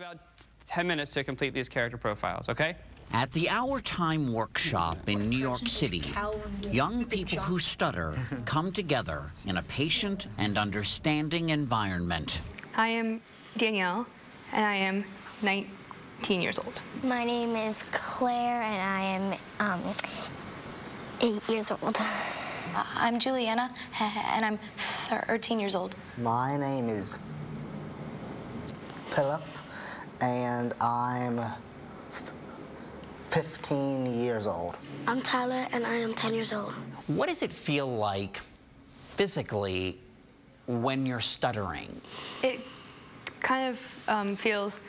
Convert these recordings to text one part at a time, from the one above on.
about 10 minutes to complete these character profiles, okay? At the Our Time workshop in New York City, young people who stutter come together in a patient and understanding environment. I am Danielle, and I am 19 years old. My name is Claire, and I am 8 years old. I'm Juliana, and I'm 13 years old. My name is Philip, and I'm 15 years old. I'm Tyler, and I am 10 years old. What does it feel like physically when you're stuttering? It kind of feels,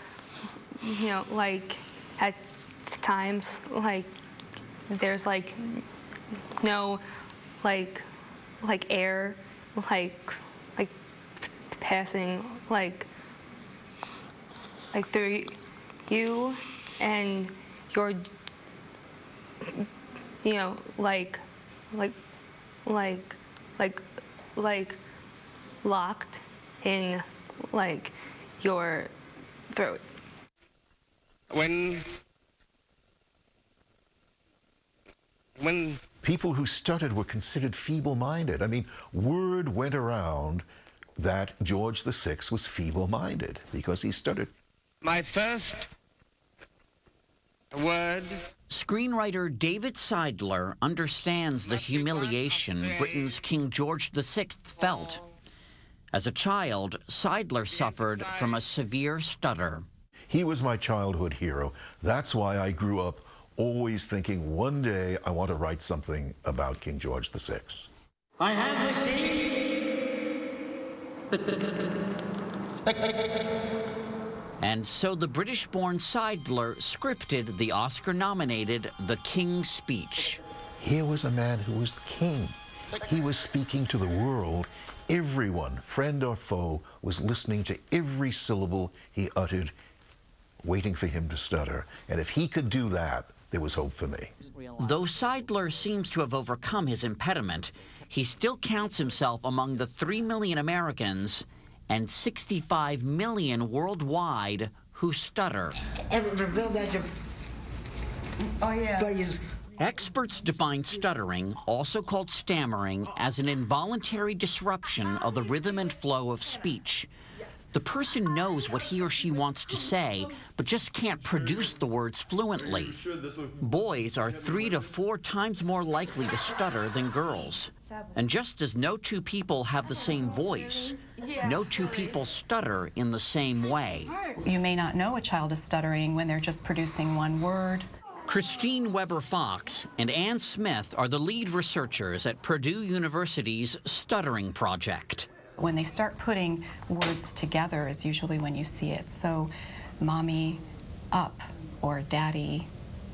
you know, like at times, like there's like no, like air, like passing, like through you, and you're, you know, like locked in like your throat. When people who stuttered were considered feeble-minded. I mean, word went around that George VI was feeble-minded because he stuttered. my first word. Screenwriter David Seidler understands the humiliation Britain's King George VI felt. As a child, Seidler suffered from a severe stutter. He was my childhood hero. That's why I grew up always thinking one day I want to write something about King George VI. I have received And so the British-born Seidler scripted the Oscar-nominated The King's Speech. Here was a man who was the king. He was speaking to the world. Everyone, friend or foe, was listening to every syllable he uttered, waiting for him to stutter. And if he could do that, there was hope for me. Though Seidler seems to have overcome his impediment, he still counts himself among the 3 million Americans and 65 million worldwide who stutter. Oh, yeah. Experts define stuttering, also called stammering, as an involuntary disruption of the rhythm and flow of speech. The person knows what he or she wants to say, but just can't produce the words fluently. Boys are 3 to 4 times more likely to stutter than girls. And just as no two people have the same voice, no two people stutter in the same way. You may not know a child is stuttering when they're just producing one word. Christine Weber-Fox and Ann Smith are the lead researchers at Purdue University's Stuttering Project. When they start putting words together is usually when you see it. So, mommy, up, or daddy,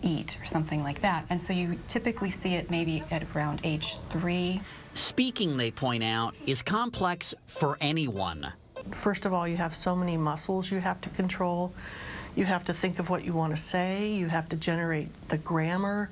eat, or something like that. And so you typically see it maybe at around age 3. Speaking, they point out, is complex for anyone. First of all, you have so many muscles you have to control. You have to think of what you want to say. You have to generate the grammar.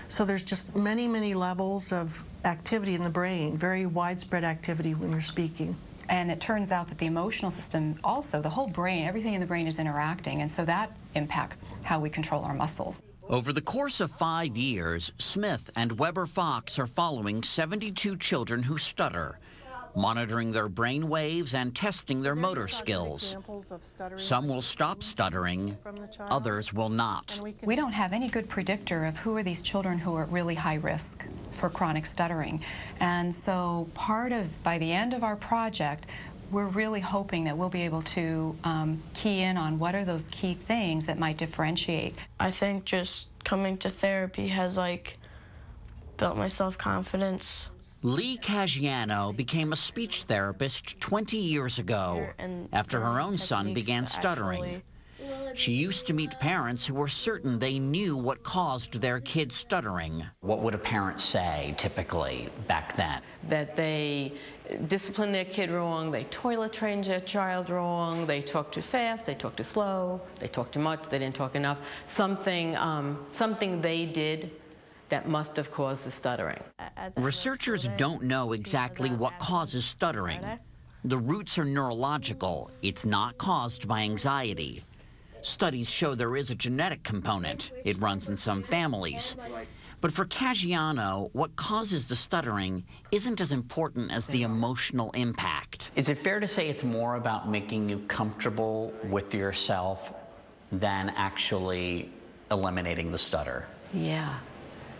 So there's just many, many levels of activity in the brain, very widespread activity when you're speaking. And it turns out that the emotional system also, the whole brain, everything in the brain is interacting, and so that impacts how we control our muscles. Over the course of 5 years, Smith and Weber-Fox are following 72 children who stutter, monitoring their brain waves and testing their motor skills. Some will stop stuttering, others will not. We don't have any good predictor of who are these children who are at really high risk for chronic stuttering. And so by the end of our project, we're really hoping that we'll be able to key in on what are those key things that might differentiate. I think just coming to therapy has built my self-confidence. Lee Caggiano became a speech therapist 20 years ago after her own son began stuttering. She used to meet parents who were certain they knew what caused their kid stuttering. What would a parent say, typically, back then? That they disciplined their kid wrong, they toilet trained their child wrong, they talked too fast, they talked too slow, they talked too much, they didn't talk enough. Something they did that must have caused the stuttering. Researchers don't know exactly what causes stuttering. The roots are neurological. It's not caused by anxiety. Studies show there is a genetic component. It runs in some families. But for Caggiano, what causes the stuttering isn't as important as the emotional impact. Is it fair to say it's more about making you comfortable with yourself than actually eliminating the stutter? Yeah,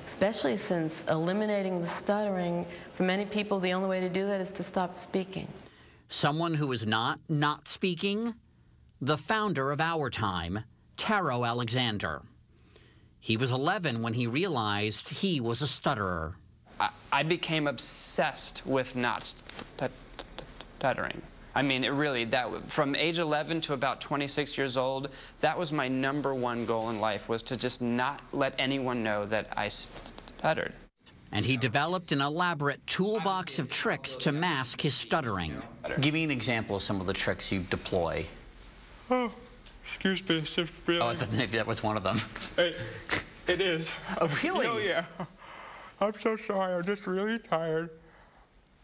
especially since eliminating the stuttering, for many people, the only way to do that is to stop speaking. Someone who is not speaking? The founder of Our Time, Taro Alexander. He was 11 when he realized he was a stutterer. I became obsessed with not stuttering. I mean, from age 11 to about 26 years old, that was my #1 goal in life, was to just not let anyone know that I stuttered. And he developed an elaborate toolbox of tricks to mask his stuttering. Give me an example of some of the tricks you deploy. Oh, excuse me, it's just really... Oh, I thought maybe that was one of them. It is. Oh, really? Oh, yeah. I'm so sorry, I'm just really tired.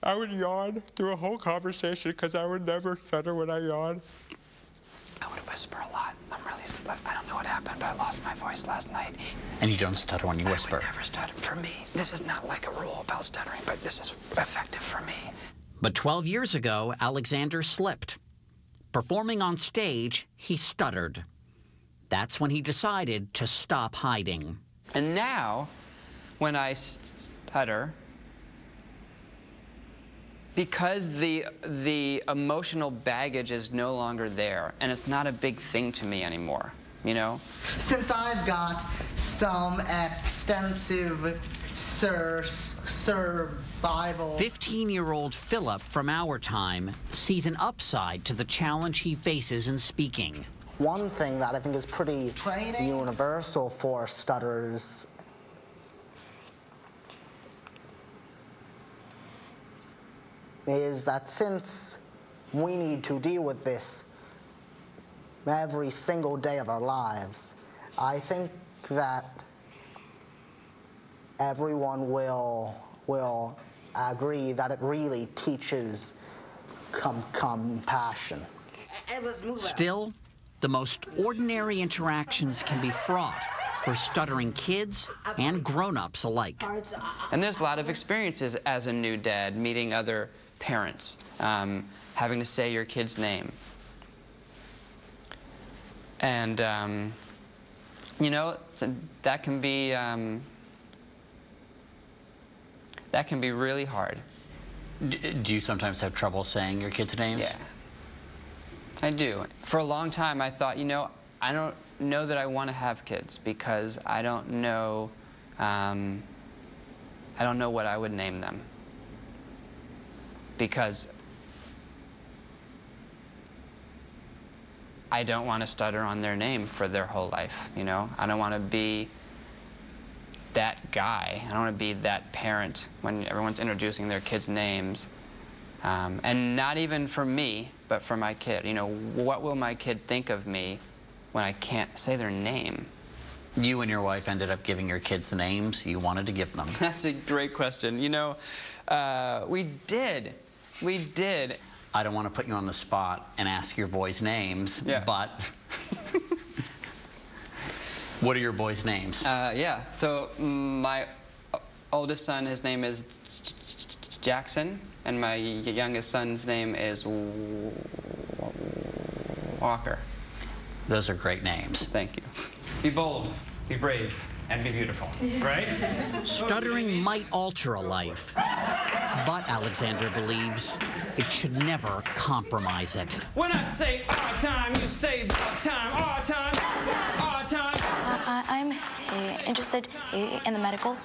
I would yawn through a whole conversation because I would never stutter when I yawn. I would whisper a lot. I don't know what happened, but I lost my voice last night. And you don't stutter when you whisper? I would never stutter. For me, this is not like a rule about stuttering, but this is effective for me. But 12 years ago, Alexander slipped. Performing on stage, he stuttered. That's when he decided to stop hiding. And now, when I stutter, because the emotional baggage is no longer there, and it's not a big thing to me anymore, you know? Since I've got some extensive survival... 15-year-old Philip from Our Time sees an upside to the challenge he faces in speaking. One thing that I think is pretty universal for stutterers is that since we need to deal with this every single day of our lives, I think that everyone will agree that it really teaches compassion. Still, the most ordinary interactions can be fraught for stuttering kids and grown-ups alike. And there's a lot of experiences as a new dad, meeting other parents, having to say your kid's name. And, you know, that can be really hard. Do you sometimes have trouble saying your kids' names? Yeah, I do. For a long time, I thought, you know, I don't know that I want to have kids because I don't know what I would name them. Because I don't want to stutter on their name for their whole life, you know? I don't want to be that guy. I don't want to be that parent when everyone's introducing their kids' names. And not even for me, but for my kid. You know, what will my kid think of me when I can't say their name? You and your wife ended up giving your kids the names you wanted to give them. That's a great question. You know, we did. We did. I don't want to put you on the spot and ask your boys' names, but what are your boys' names? Yeah, so my oldest son, his name is Jackson, and my youngest son's name is Walker. Those are great names. Thank you. Be bold, be brave, and be beautiful, right? Stuttering might alter a life, but Alexander believes it should never compromise it. When I say our time, you say time, our time, our time. I'm interested in the medical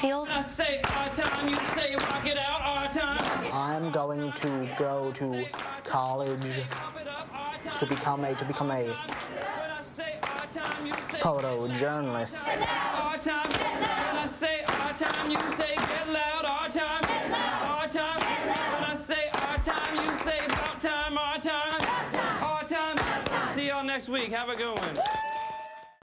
field. When I say our time, you say rock it out, our time. I'm going to go to college to become a photojournalist. Our time. When I say our time, you say get loud, our time. Our time. When I say our time, you say about time, our time. Our time. See y'all next week. Have a good one.